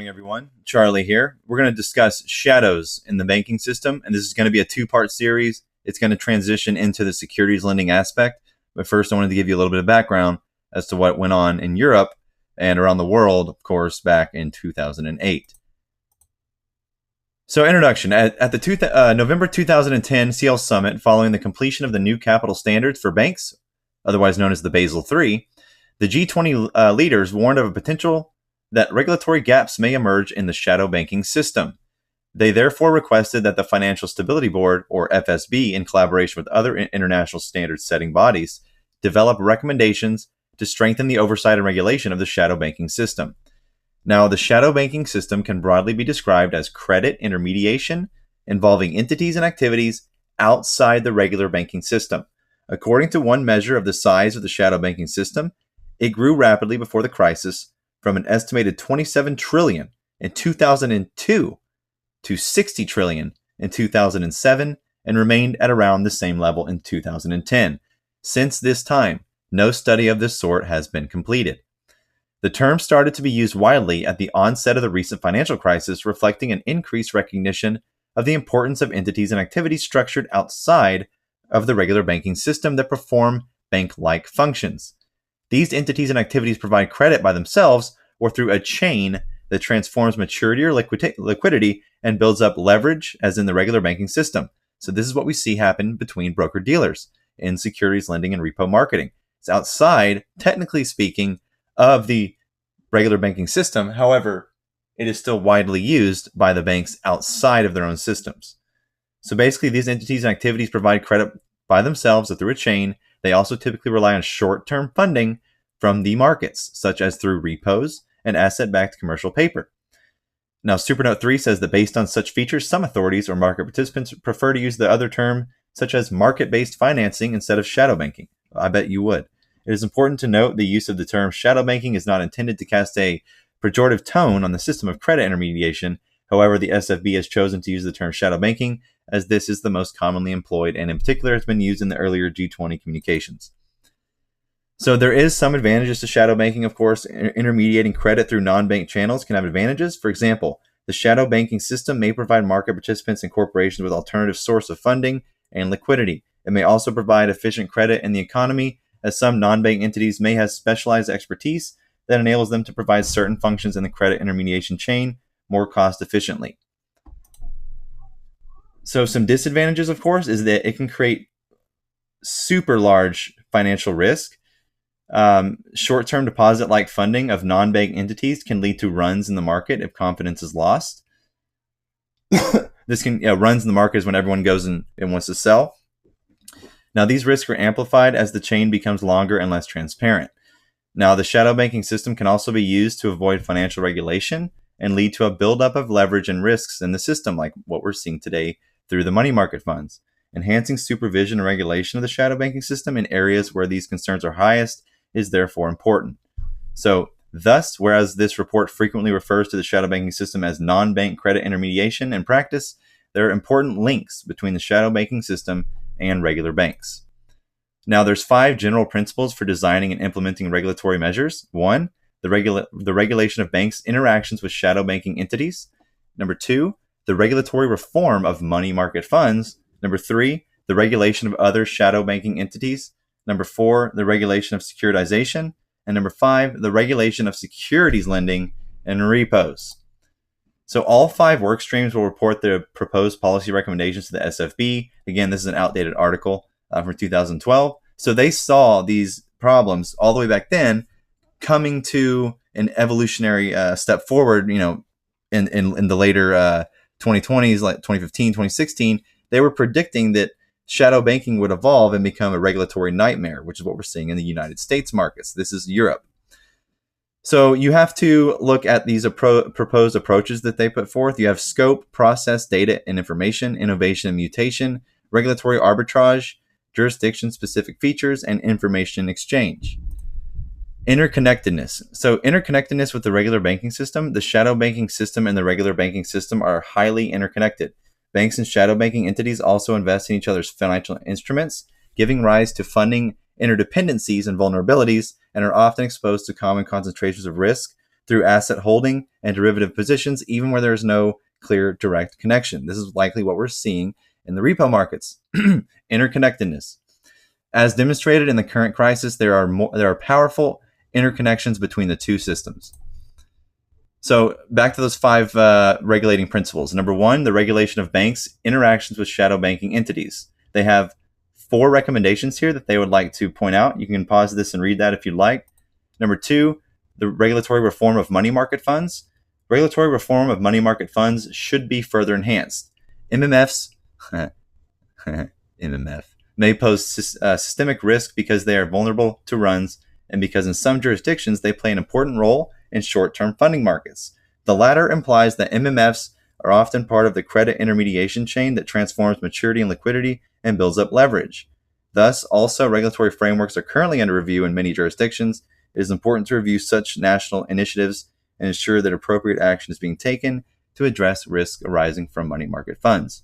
morning, everyone. Charlie here. We're going to discuss shadows in the banking system, and this is going to be a two-part series. It's going to transition into the securities lending aspect. But first, I wanted to give you a little bit of background as to what went on in Europe and around the world, of course, back in 2008. So, introduction. At the November 2010 CL Summit, following the completion of the new capital standards for banks, otherwise known as the Basel III, the G20 leaders warned of a potential that regulatory gaps may emerge in the shadow banking system. They therefore requested that the Financial Stability Board, or FSB, in collaboration with other international standards-setting bodies, develop recommendations to strengthen the oversight and regulation of the shadow banking system. Now, the shadow banking system can broadly be described as credit intermediation involving entities and activities outside the regular banking system. According to one measure of the size of the shadow banking system, it grew rapidly before the crisis from an estimated 27 trillion in 2002 to 60 trillion in 2007 and remained at around the same level in 2010. Since this time, no study of this sort has been completed. The term started to be used widely at the onset of the recent financial crisis, reflecting an increased recognition of the importance of entities and activities structured outside of the regular banking system that perform bank-like functions. These entities and activities provide credit by themselves or through a chain that transforms maturity or liquidity and builds up leverage as in the regular banking system. So this is what we see happen between broker-dealers in securities lending and repo marketing. It's outside, technically speaking, of the regular banking system. However, it is still widely used by the banks outside of their own systems. So basically, these entities and activities provide credit by themselves or through a chain. They also typically rely on short-term funding from the markets, such as through repos and asset-backed commercial paper. Now, Supernote 3 says that based on such features, some authorities or market participants prefer to use the other term, such as market-based financing instead of shadow banking. I bet you would. It is important to note the use of the term shadow banking is not intended to cast a pejorative tone on the system of credit intermediation. However, the SFB has chosen to use the term shadow banking as this is the most commonly employed and in particular has been used in the earlier G20 communications. So there is some advantages to shadow banking, of course. Intermediating credit through non-bank channels can have advantages. For example, the shadow banking system may provide market participants and corporations with alternative source of funding and liquidity. It may also provide efficient credit in the economy, as some non-bank entities may have specialized expertise that enables them to provide certain functions in the credit intermediation chain more cost efficiently. So some disadvantages, of course, is that it can create super large financial risk. Short-term deposit-like funding of non-bank entities can lead to runs in the market if confidence is lost. This can runs in the market is when everyone goes and wants to sell. Now, these risks are amplified as the chain becomes longer and less transparent. Now, the shadow banking system can also be used to avoid financial regulation and lead to a buildup of leverage and risks in the system, like what we're seeing today through the money market funds. Enhancing supervision and regulation of the shadow banking system in areas where these concerns are highest is therefore important. So, thus, whereas this report frequently refers to the shadow banking system as non-bank credit intermediation in practice, there are important links between the shadow banking system and regular banks. Now, there's 5 general principles for designing and implementing regulatory measures. 1, the regulation of banks' interactions with shadow banking entities. Number 2, the regulatory reform of money market funds. Number 3, the regulation of other shadow banking entities. Number 4, the regulation of securitization. And number 5, the regulation of securities lending and repos. So all 5 work streams will report their proposed policy recommendations to the SFB. Again, this is an outdated article from 2012. So they saw these problems all the way back then coming to an evolutionary step forward, in the later 2020s, like 2015, 2016. They were predicting that shadow banking would evolve and become a regulatory nightmare, which is what we're seeing in the United States markets. This is Europe. So you have to look at these proposed approaches that they put forth. You have scope, process, data and information, innovation and mutation, regulatory arbitrage, jurisdiction-specific features, and information exchange. Interconnectedness. So interconnectedness with the regular banking system, the shadow banking system and the regular banking system are highly interconnected. Banks and shadow banking entities also invest in each other's financial instruments, giving rise to funding interdependencies and vulnerabilities, and are often exposed to common concentrations of risk through asset holding and derivative positions, even where there is no clear direct connection. This is likely what we're seeing in the repo markets. Interconnectedness. As demonstrated in the current crisis, there are powerful interconnections between the two systems. So back to those 5 regulating principles. Number 1, the regulation of banks' interactions with shadow banking entities. They have 4 recommendations here that they would like to point out. You can pause this and read that if you'd like. Number 2, the regulatory reform of money market funds. Regulatory reform of money market funds should be further enhanced. MMFs MMF may pose systemic risk because they are vulnerable to runs and because in some jurisdictions they play an important role in short-term funding markets. The latter implies that MMFs are often part of the credit intermediation chain that transforms maturity and liquidity and builds up leverage. Thus, also, regulatory frameworks are currently under review in many jurisdictions. It is important to review such national initiatives and ensure that appropriate action is being taken to address risk arising from money market funds.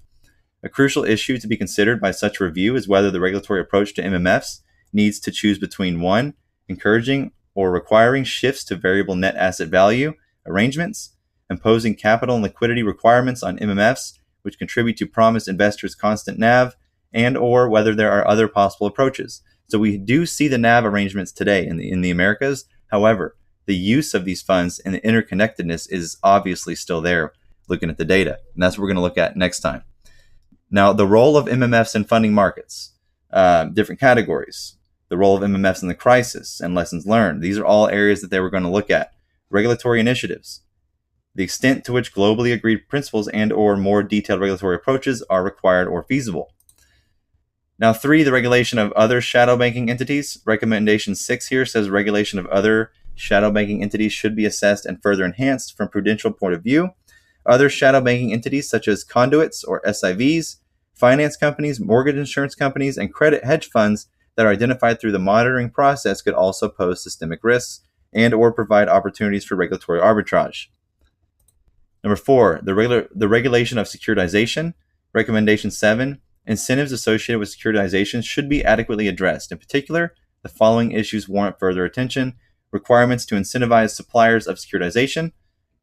A crucial issue to be considered by such review is whether the regulatory approach to MMFs needs to choose between 1, encouraging or requiring shifts to variable net asset value arrangements, imposing capital and liquidity requirements on MMFs which contribute to promised investors' constant NAV, and or whether there are other possible approaches. So we do see the NAV arrangements today in the Americas. However, the use of these funds and the interconnectedness is obviously still there looking at the data. And that's what we're going to look at next time. Now, the role of MMFs in funding markets, different categories, the role of MMFs in the crisis and lessons learned. These are all areas that they were going to look at. Regulatory initiatives, the extent to which globally agreed principles and or more detailed regulatory approaches are required or feasible. Now, 3, the regulation of other shadow banking entities. Recommendation 6 here says regulation of other shadow banking entities should be assessed and further enhanced from prudential point of view. Other shadow banking entities such as conduits or SIVs, finance companies, mortgage insurance companies, and credit hedge funds that are identified through the monitoring process could also pose systemic risks and or provide opportunities for regulatory arbitrage. Number 4, the regulation of securitization. Recommendation 7, incentives associated with securitization should be adequately addressed. In particular, the following issues warrant further attention. Requirements to incentivize suppliers of securitization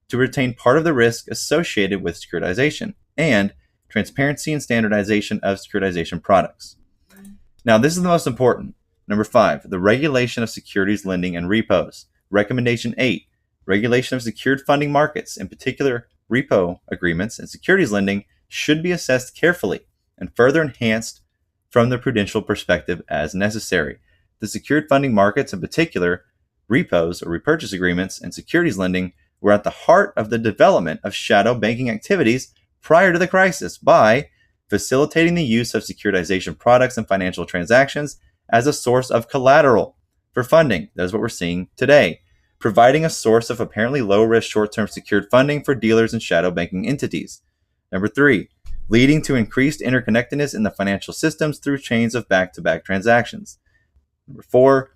to retain part of the risk associated with securitization, and transparency and standardization of securitization products. Now, this is the most important. Number 5, the regulation of securities lending and repos. Recommendation 8, regulation of secured funding markets, in particular repo agreements and securities lending, should be assessed carefully and further enhanced from the prudential perspective as necessary. The secured funding markets, in particular repos or repurchase agreements and securities lending, were at the heart of the development of shadow banking activities prior to the crisis by facilitating the use of securitization products and financial transactions as a source of collateral for funding. That is what we're seeing today. Providing a source of apparently low-risk short-term secured funding for dealers and shadow banking entities. Number 3, leading to increased interconnectedness in the financial systems through chains of back-to-back transactions. Number 4,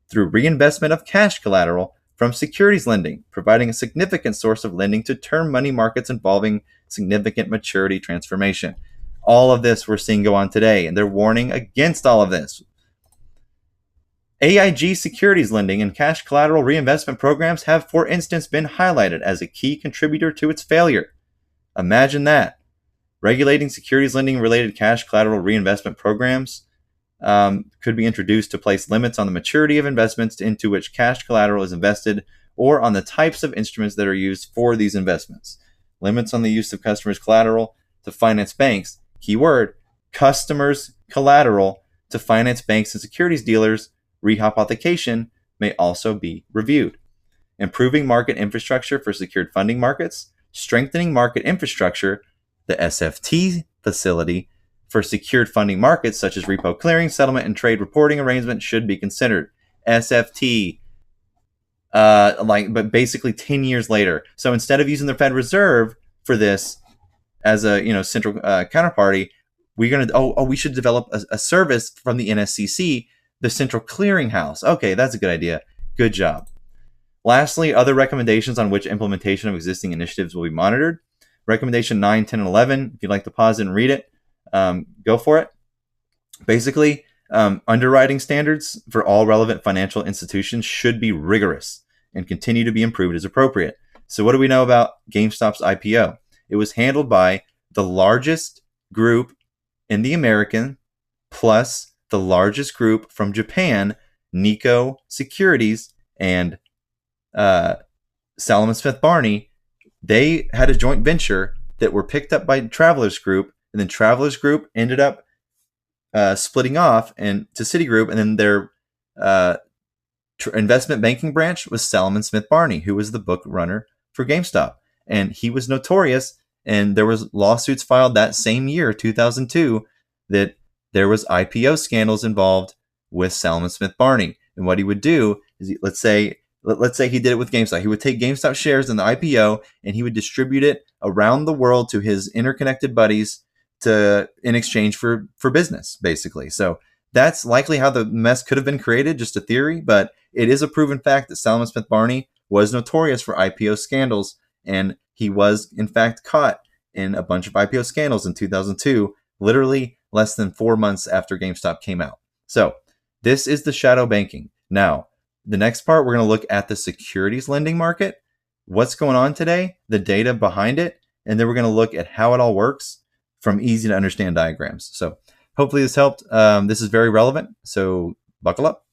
through reinvestment of cash collateral from securities lending, providing a significant source of lending to term money markets involving significant maturity transformation. All of this we're seeing go on today, and they're warning against all of this. AIG securities lending and cash collateral reinvestment programs have, for instance, been highlighted as a key contributor to its failure. Imagine that. Regulating securities lending related cash collateral reinvestment programs could be introduced to place limits on the maturity of investments into which cash collateral is invested or on the types of instruments that are used for these investments. Limits on the use of customers' collateral to finance banks. Keyword, customers' collateral to finance banks and securities dealers. Rehypothecation may also be reviewed. Improving market infrastructure for secured funding markets. Strengthening market infrastructure, the SFT facility, for secured funding markets such as repo clearing, settlement, and trade reporting arrangements should be considered. SFT, but basically 10 years later. So instead of using the Fed Reserve for this as a central counterparty, we're gonna we should develop a service from the NSCC, the Central Clearinghouse. Okay, that's a good idea. Good job. Lastly, other recommendations on which implementation of existing initiatives will be monitored. Recommendation 9, 10, and 11. If you'd like to pause it and read it, go for it. Basically, underwriting standards for all relevant financial institutions should be rigorous. and continue to be improved as appropriate. So what do we know about GameStop's IPO? It was handled by the largest group in the American plus the largest group from Japan, Nikko Securities, and Salomon Smith Barney. They had a joint venture that were picked up by Travelers Group, and then Travelers Group ended up splitting off and to Citigroup, and then their investment banking branch was Salomon Smith Barney, who was the book runner for GameStop, and he was notorious. And there was lawsuits filed that same year, 2002, that there was IPO scandals involved with Salomon Smith Barney. And what he would do is, let's say he did it with GameStop. He would take GameStop shares in the IPO and he would distribute it around the world to his interconnected buddies in exchange for business, basically. So that's likely how the mess could have been created, just a theory, but it is a proven fact that Salomon Smith Barney was notorious for IPO scandals, and he was, in fact, caught in a bunch of IPO scandals in 2002, literally less than 4 months after GameStop came out. So this is the shadow banking. Now, the next part, we're going to look at the securities lending market, what's going on today, the data behind it, and then we're going to look at how it all works from easy to understand diagrams. So hopefully this helped. This is very relevant, so buckle up.